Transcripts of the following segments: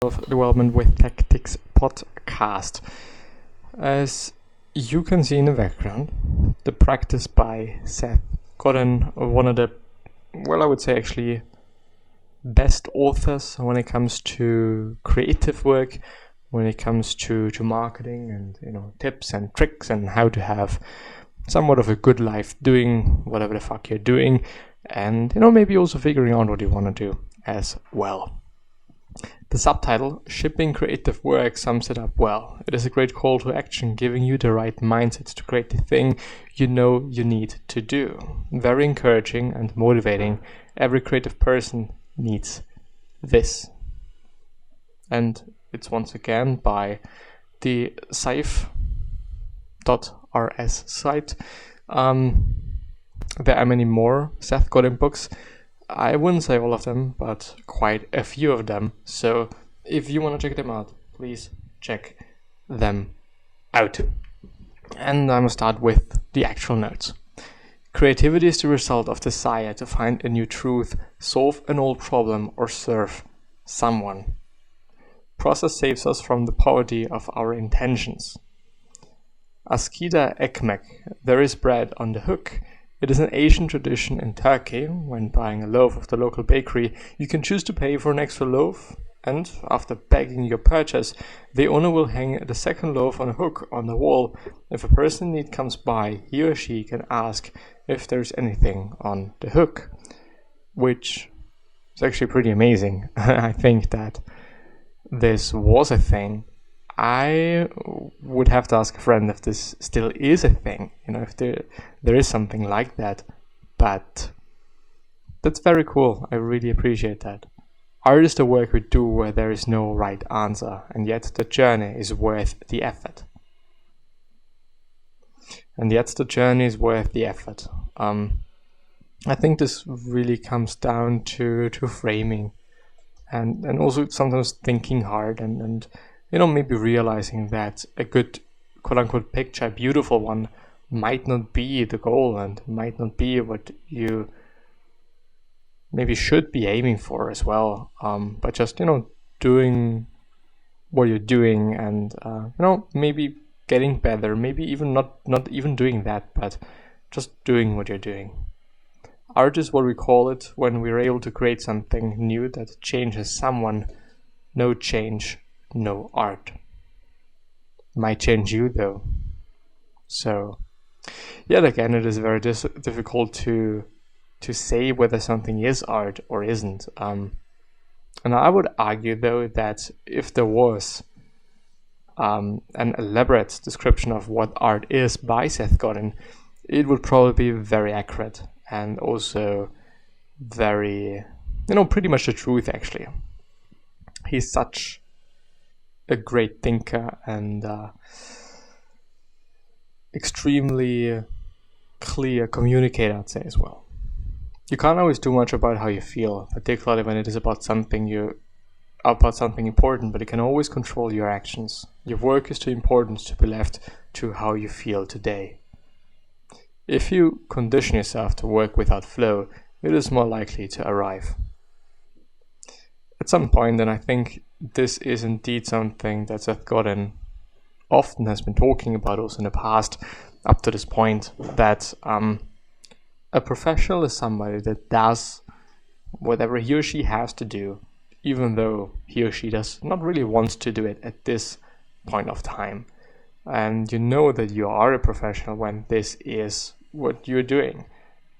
Development with Tactics Podcast. As you can see in the background, the practice by Seth, Godin, one of the, I would say actually best authors when it comes to creative work, when it comes to marketing and tips and tricks and how to have somewhat of a good life doing whatever the fuck you're doing, and maybe also figuring out what you want to do as well. The subtitle, Shipping Creative Work, sums it up well. It is a great call to action, giving you the right mindset to create the thing you know you need to do. Very encouraging and motivating. Every creative person needs this. And it's once again by the seth.rs site. There are many more Seth Godin books. I wouldn't say all of them, but quite a few of them. So if you want to check them out, please check them out. And I'm going to start with the actual notes. Creativity is the result of desire to find a new truth, solve an old problem, or serve someone. Process saves us from the poverty of our intentions. Askida ekmek, there is bread on the hook. It is an Asian tradition in Turkey. When buying a loaf of the local bakery, you can choose to pay for an extra loaf, and after bagging your purchase, the owner will hang the second loaf on a hook on the wall. If a person in need comes by, he or she can ask if there's anything on the hook, which is actually pretty amazing. I think that this was a thing. I would have to ask a friend if this still is a thing, if there is something like that, but that's very cool. I really appreciate that. Art is the work we do where there is no right answer, and yet the journey is worth the effort. I think this really comes down to framing and also sometimes thinking hard and maybe realizing that a good quote-unquote picture, a beautiful one, might not be the goal and might not be what you maybe should be aiming for as well. But just, doing what you're doing and, maybe getting better, maybe even not even doing that, but just doing what you're doing. Art is what we call it when we're able to create something new that changes someone. No change, no art. Might change you though. So, yet again, it is very difficult to say whether something is art or isn't. And I would argue though that if there was an elaborate description of what art is by Seth Godin, it would probably be very accurate and also very, pretty much the truth actually. He's such a great thinker and extremely clear communicator, I'd say as well. You can't always do much about how you feel, particularly when it is about something important, but you can always control your actions. Your work is too important to be left to how you feel today. If you condition yourself to work without flow, it is more likely to arrive. At some point, and I think this is indeed something that Seth Godin often has been talking about also in the past, up to this point, that a professional is somebody that does whatever he or she has to do, even though he or she does not really want to do it at this point of time. And you know that you are a professional when this is what you're doing,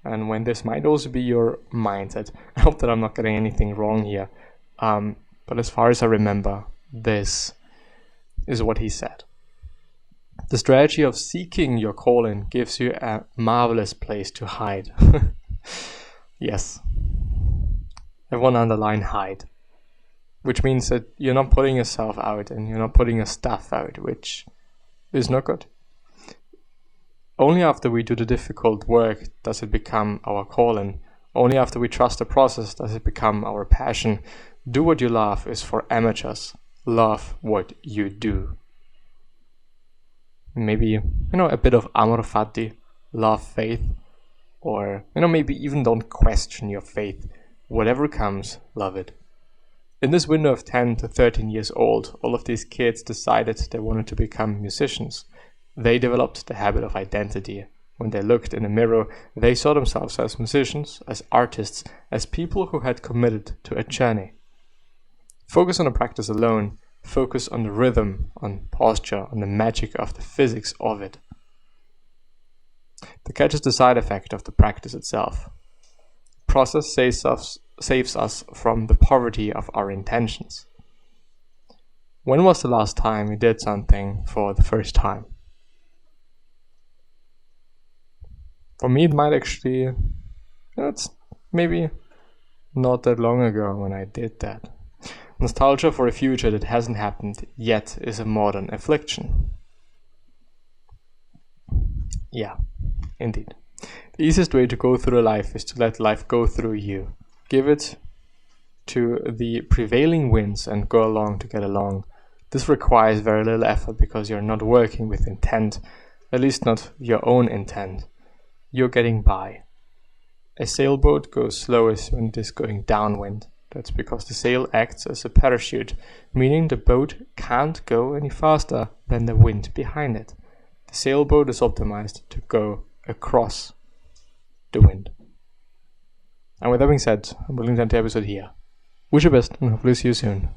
and when this might also be your mindset. I hope that I'm not getting anything wrong here. But as far as I remember, this is what he said. The strategy of seeking your calling gives you a marvelous place to hide. Yes. I want to underline hide. Which means that you're not putting yourself out and you're not putting your stuff out, which is not good. Only after we do the difficult work does it become our calling. Only after we trust the process does it become our passion. Do what you love is for amateurs. Love what you do. Maybe, a bit of amor fati, love faith, or, maybe even don't question your faith. Whatever comes, love it. In this window of 10 to 13 years old, all of these kids decided they wanted to become musicians. They developed the habit of identity. When they looked in a mirror, they saw themselves as musicians, as artists, as people who had committed to a journey. Focus on the practice alone. Focus on the rhythm, on posture, on the magic of the physics of it. The catch is the side effect of the practice itself. Process saves us from the poverty of our intentions. When was the last time you did something for the first time? For me, it might actually, it's maybe not that long ago when I did that. Nostalgia for a future that hasn't happened yet is a modern affliction. Yeah, indeed. The easiest way to go through life is to let life go through you. Give it to the prevailing winds and go along to get along. This requires very little effort because you're not working with intent, at least not your own intent. You're getting by. A sailboat goes slowest when it is going downwind. That's because the sail acts as a parachute, meaning the boat can't go any faster than the wind behind it. The sailboat is optimized to go across the wind. And with that being said, I'm willing to end the episode here. Wish you best and hopefully see you soon.